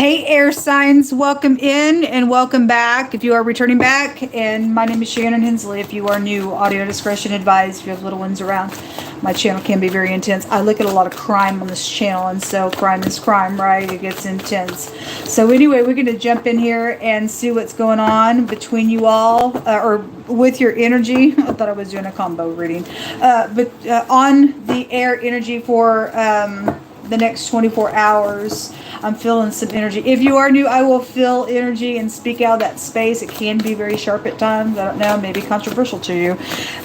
Hey, air signs, welcome in and welcome back if you are returning back. And my name is Shannon Hensley. If you are new, audio discretion advised. If you have little ones around, my channel can be very intense. I look at a lot of crime on this channel, and so crime is crime, right? It gets intense. So anyway, we're going to jump in here and see what's going on between you all, or with your energy. I thought I was doing a combo reading. But on the air energy for the next 24 hours. I'm feeling some energy. If you are new, I will feel energy and speak out of that space. It can be very sharp at times. I don't know, maybe controversial to you.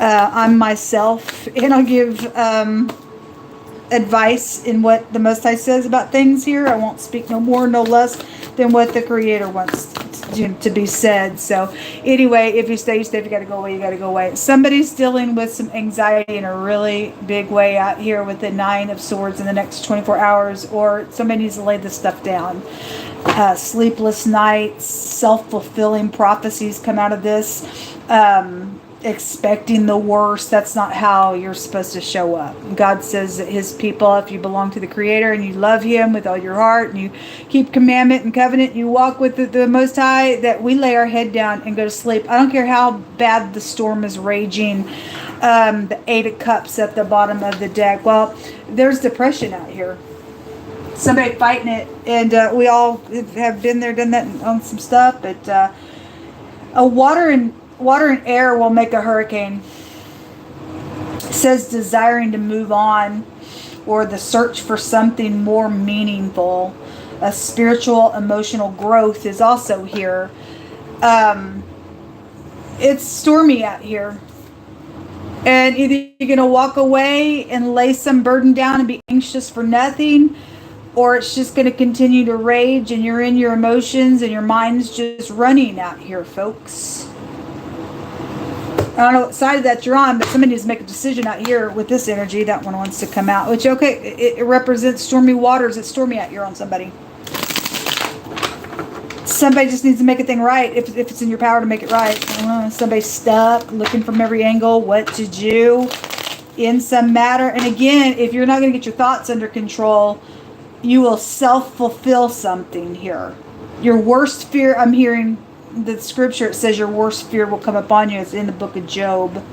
I'm myself, and I'll give advice in what the Most High says about things here. I won't speak no more, no less than what the Creator wants to be said. So anyway, if you stay, you stay. If you got to go away, you got to go away. Somebody's dealing with some anxiety in a really big way out here with the 9 of Swords in the next 24 hours, or somebody needs to lay this stuff down. Sleepless nights, self-fulfilling prophecies come out of this. Expecting the worst. That's not how you're supposed to show up. God says that his people, if you belong to the Creator and you love him with all your heart and you keep commandment and covenant, you walk with the Most High, that we lay our head down and go to sleep. I don't care how bad the storm is raging. The 8 of Cups at the bottom of the deck. Well, there's depression out here. Somebody fighting it, and we all have been there, done that on some stuff, but water and air will make a hurricane. It says desiring to move on, or the search for something more meaningful. A spiritual, emotional growth is also here. It's stormy out here. And either you're going to walk away and lay some burden down and be anxious for nothing, or it's just going to continue to rage and you're in your emotions and your mind's just running out here, folks. I don't know what side of that you're on, but somebody needs to make a decision out here with this energy. That one wants to come out, which, okay, it represents stormy waters. It's stormy out here on somebody. Somebody just needs to make a thing right, if it's in your power to make it right. Somebody's stuck, looking from every angle what to do in some matter. And again, if you're not going to get your thoughts under control, you will self-fulfill something here. Your worst fear, I'm hearing the scripture, it says your worst fear will come upon you. It's in the book of Job.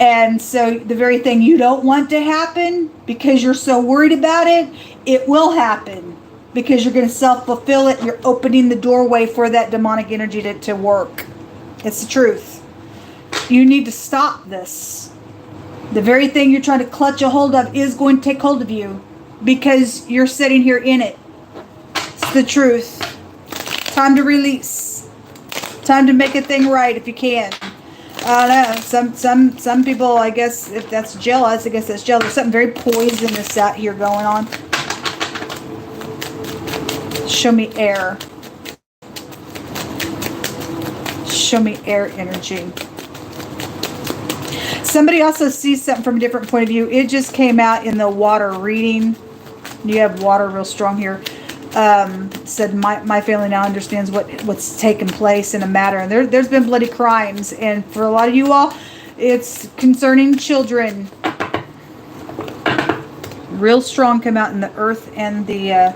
And so the very thing you don't want to happen, because you're so worried about it, it will happen. Because you're going to self-fulfill it. You're opening the doorway for that demonic energy to work. It's the truth. You need to stop this. The very thing you're trying to clutch a hold of is going to take hold of you, because you're sitting here in it. It's the truth. Time to release. Time to make a thing right if you can. I don't know. Some people, I guess, if that's jealous, I guess that's jealous. There's something very poisonous out here going on. Show me air. Show me air energy. Somebody also sees something from a different point of view. It just came out in the water reading. You have water real strong here. Said my family now understands what's taken place in a matter, and there's been bloody crimes, and for a lot of you all, it's concerning children. Real strong come out in the earth and the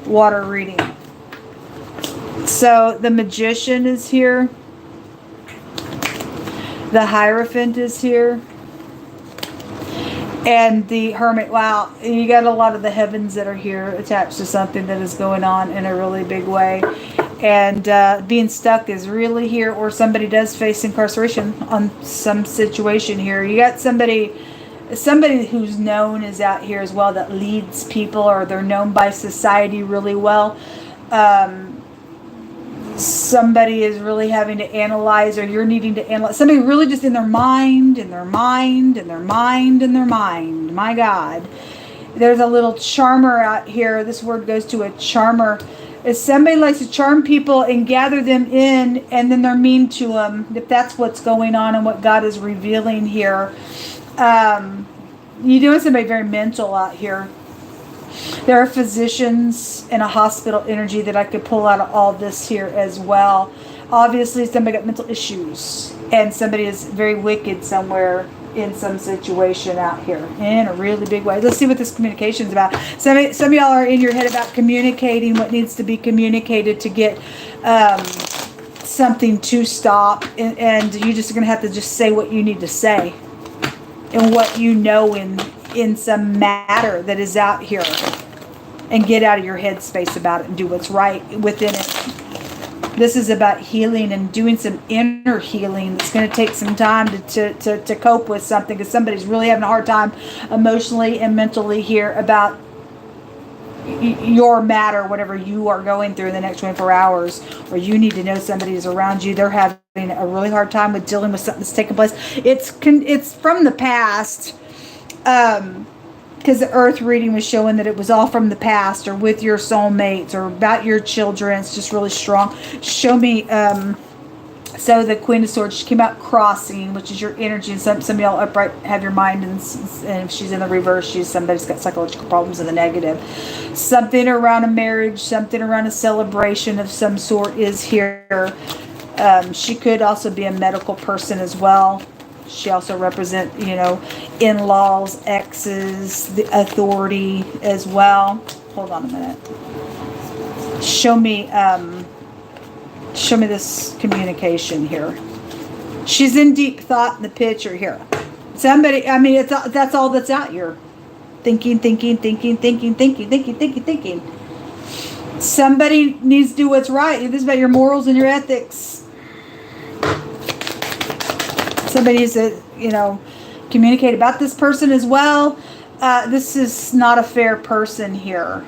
water reading. So the Magician is here. The Hierophant is here. And the Hermit. Wow, you got a lot of the heavens that are here attached to something that is going on in a really big way. And being stuck is really here, or somebody does face incarceration on some situation here. You got somebody who's known is out here as well, that leads people, or they're known by society really well. Somebody is really having to analyze, or you're needing to analyze. Somebody really just in their mind, My God. There's a little charmer out here. This word goes to a charmer. If somebody likes to charm people and gather them in, and then they're mean to them, if that's what's going on and what God is revealing here. You're doing somebody very mental out here. There are physicians and a hospital energy that I could pull out of all this here as well. Obviously, somebody got mental issues, and somebody is very wicked somewhere in some situation out here in a really big way. Let's see what this communication is about. Some of y'all are in your head about communicating what needs to be communicated to get something to stop, and you just are going to have to just say what you need to say and what you know in some matter that is out here, and get out of your head space about it and do what's right within it. This is about healing and doing some inner healing. It's going to take some time to cope with something, because somebody's really having a hard time emotionally and mentally here about your matter, whatever you are going through in the next 24 hours, or you need to know somebody is around you. They're having a really hard time with dealing with something that's taking place. It's from the past, because the earth reading was showing that it was all from the past, or with your soulmates, or about your children. It's just really strong. Show me, so the Queen of Swords, she came out crossing, which is your energy, and some of y'all upright have your mind, and if she's in the reverse, somebody's got psychological problems in the negative. Something around a marriage, something around a celebration of some sort is here. She could also be a medical person as well. She also represent, in-laws, exes, the authority as well. Hold on a minute. Show me this communication here. She's in deep thought in the picture here. Somebody, that's all that's out here. Thinking. Somebody needs to do what's right. This is about your morals and your ethics. Somebody needs to, communicate about this person as well. This is not a fair person here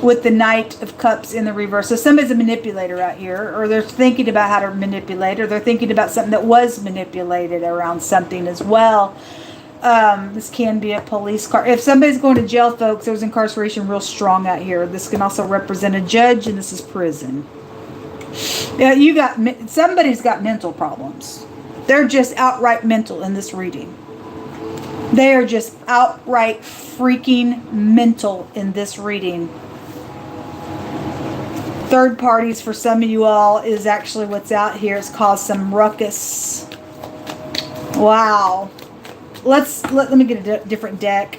with the Knight of Cups in the reverse. So somebody's a manipulator out here, or they're thinking about how to manipulate, or they're thinking about something that was manipulated around something as well. This can be a police car. If somebody's going to jail, folks, there's incarceration real strong out here. This can also represent a judge, and this is prison. Yeah, somebody's got mental problems. They're just outright mental in this reading. They are just outright freaking mental in this reading. Third parties for some of you all is actually what's out here. It's caused some ruckus. Wow. Let me get a different deck.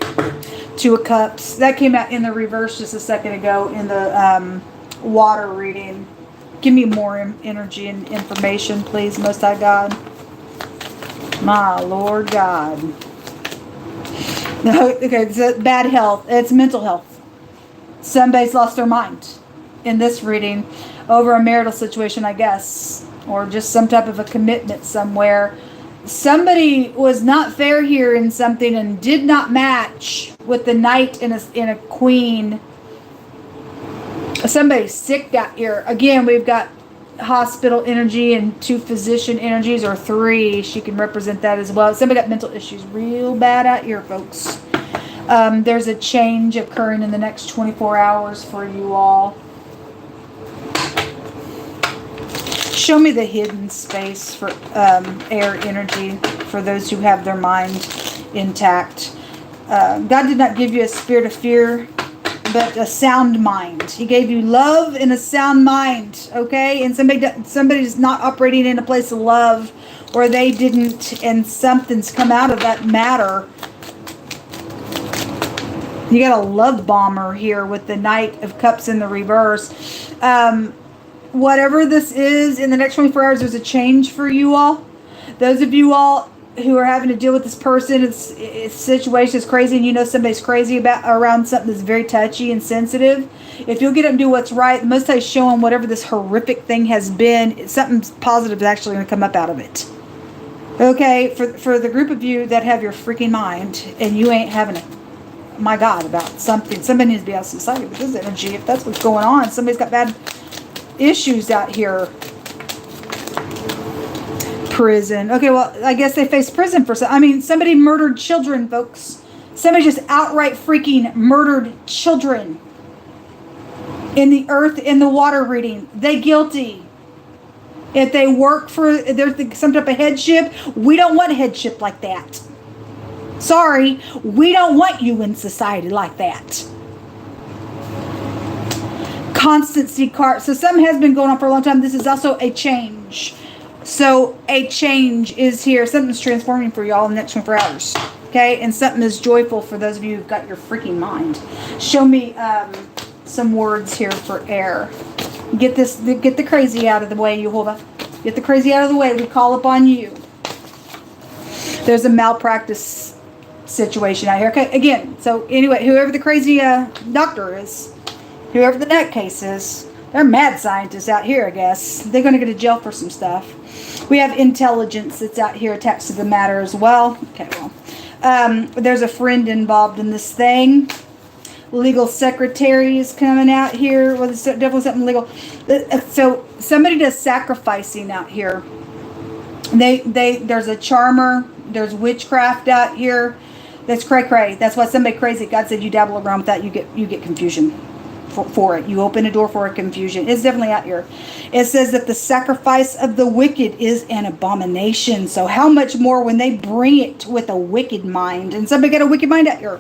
Two of Cups. That came out in the reverse just a second ago in the water reading. Give me more energy and information, please, Most High God. My Lord God. Okay, it's bad health. It's mental health. Somebody's lost their mind in this reading over a marital situation, I guess, or just some type of a commitment somewhere. Somebody was not fair here in something and did not match with the Knight and a Queen. Somebody's sick out here. Again, we've got hospital energy and two physician energies, or three. She can represent that as well. Somebody got mental issues real bad out here, folks. There's a change occurring in the next 24 hours for you all. Show me the hidden space for air energy for those who have their mind intact. God did not give you a spirit of fear, but a sound mind. He gave you love and a sound mind, okay? And somebody's not operating in a place of love, or they didn't, and something's come out of that matter. You got a love bomber here with the Knight of Cups in the reverse. Whatever this is, in the next 24 hours, there's a change for you all. Those of you all who are having to deal with this person, it's situation is crazy, and somebody's crazy around something that's very touchy and sensitive. If you'll get up and do what's right, the Most High is showing whatever this horrific thing has been, something positive is actually going to come up out of it. Okay, for the group of you that have your freaking mind, and you ain't having a, my God, about something. Somebody needs to be out of society with this energy. If that's what's going on, somebody's got bad issues out here. Prison. Okay, well, I guess they face prison for somebody murdered children, folks. Somebody just outright freaking murdered children. In the earth, in the water reading. They guilty. If they work for there's some type of headship, we don't want a headship like that. Sorry, we don't want you in society like that. constancy card. So something has been going on for a long time. This is also a change. So a change is here. Something's transforming for y'all in the next 24 hours. Okay? And something is joyful for those of you who've got your freaking mind. Show me some words here for air. Get the crazy out of the way, Yehovah. Get the crazy out of the way. We call upon you. There's a malpractice situation out here. Okay, again, so anyway, whoever the crazy doctor is, whoever the nutcase is, they're mad scientists out here, I guess. They're going to go to jail for some stuff. We have intelligence that's out here attached to the matter as well. Okay, well, there's a friend involved in this thing. Legal secretary is coming out here. Well, there's definitely something legal. So somebody does sacrificing out here. There's a charmer. There's witchcraft out here. That's cray-cray. That's why somebody crazy. God said you dabble around with that, you get confusion for it. You open a door for a confusion. It's definitely out here. It says that the sacrifice of the wicked is an abomination. So how much more when they bring it with a wicked mind? And somebody got a wicked mind out here.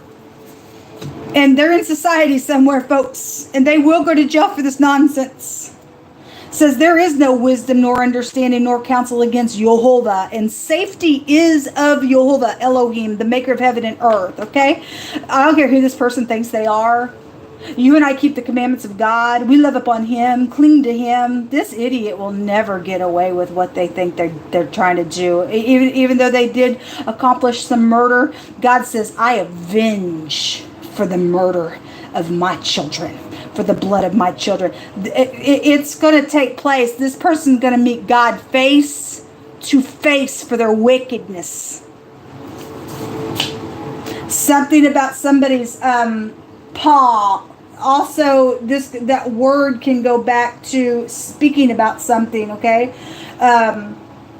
And they're in society somewhere, folks. And they will go to jail for this nonsense. It says there is no wisdom nor understanding nor counsel against Yehovah. And safety is of Yehovah Elohim, the maker of heaven and earth. Okay? I don't care who this person thinks they are. You and I keep the commandments of God. We live upon Him, cling to Him. This idiot will never get away with what they think they're trying to do. Even though they did accomplish some murder, God says, I avenge for the murder of my children, for the blood of my children. It's going to take place. This person's going to meet God face to face for their wickedness. Something about somebody's paw. Also, that word can go back to speaking about something, okay?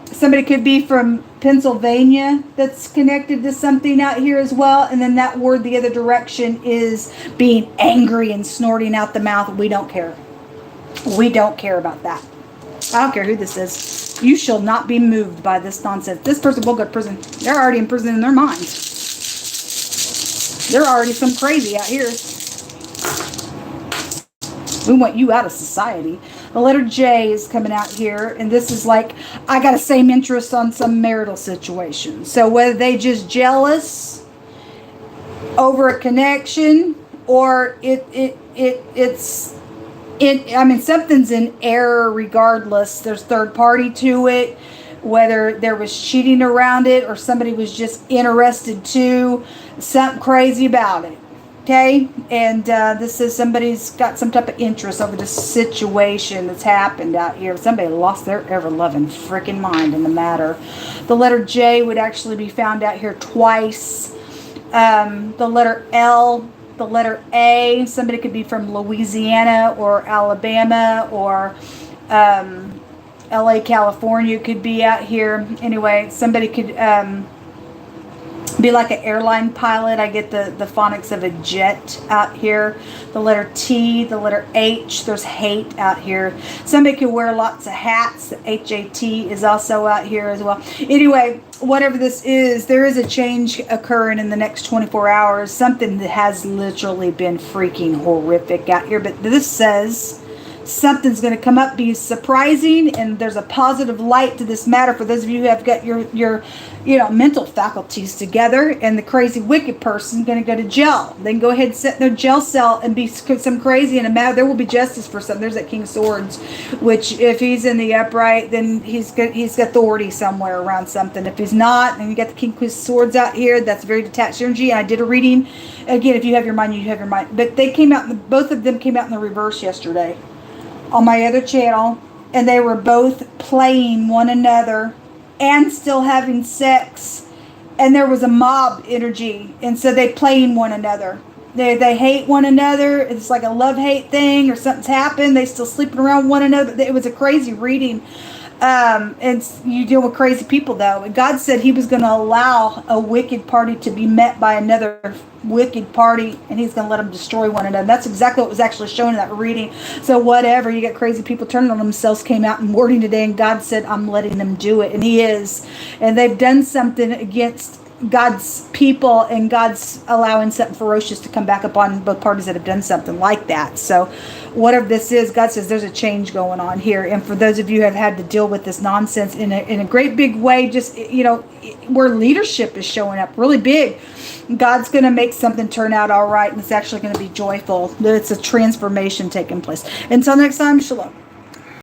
Somebody could be from Pennsylvania that's connected to something out here as well. And then that word, the other direction, is being angry and snorting out the mouth. We don't care. We don't care about that. I don't care who this is. You shall not be moved by this nonsense. This person will go to prison. They're already in prison in their minds. They're already some crazy out here. We want you out of society. The letter J is coming out here, and this is like, I got the same interest on some marital situation. So whether they just jealous over a connection, or something's in error regardless. There's third party to it, whether there was cheating around it or somebody was just interested too, something crazy about it. Okay, and this is somebody's got some type of interest over the situation that's happened out here. Somebody lost their ever-loving freaking mind in the matter. The letter J would actually be found out here twice. The letter L, the letter A. Somebody could be from Louisiana or Alabama or LA, California could be out here. Anyway, somebody could be like an airline pilot. I get the phonics of a jet out here. The letter T, the letter H, there's hate out here. Somebody could wear lots of hats. The H-A-T is also out here as well. Anyway, whatever this is, there is a change occurring in the next 24 hours. Something that has literally been freaking horrific out here. But this says something's going to come up, be surprising, and there's a positive light to this matter for those of you who have got your mental faculties together. And the crazy wicked person going to go to jail. They can go ahead and sit in their jail cell and be some crazy in a matter. There will be justice for something. There's that King of Swords, which if he's in the upright, then he's got authority somewhere around something. If he's not, then you got the King of Swords out here. That's very detached energy. And I did a reading. Again, if you have your mind, you have your mind. But they came out. Both of them came out in the reverse yesterday on my other channel, and they were both playing one another and still having sex, and there was a mob energy, and so they playing one another. They hate one another. It's like a love-hate thing, or something's happened. They still sleeping around one another. It was a crazy reading. And you deal with crazy people, though. God said He was going to allow a wicked party to be met by another wicked party, and He's going to let them destroy one another. That's exactly what was actually shown in that reading. So whatever, you got crazy people turning on themselves, came out in wording today, and God said, I'm letting them do it. And He is. And they've done something against God's people, and God's allowing something ferocious to come back upon both parties that have done something like that. So whatever this is, God says there's a change going on here. And for those of you who have had to deal with this nonsense in a great big way, just, where leadership is showing up really big, God's going to make something turn out all right, and it's actually going to be joyful. It's a transformation taking place. Until next time, shalom.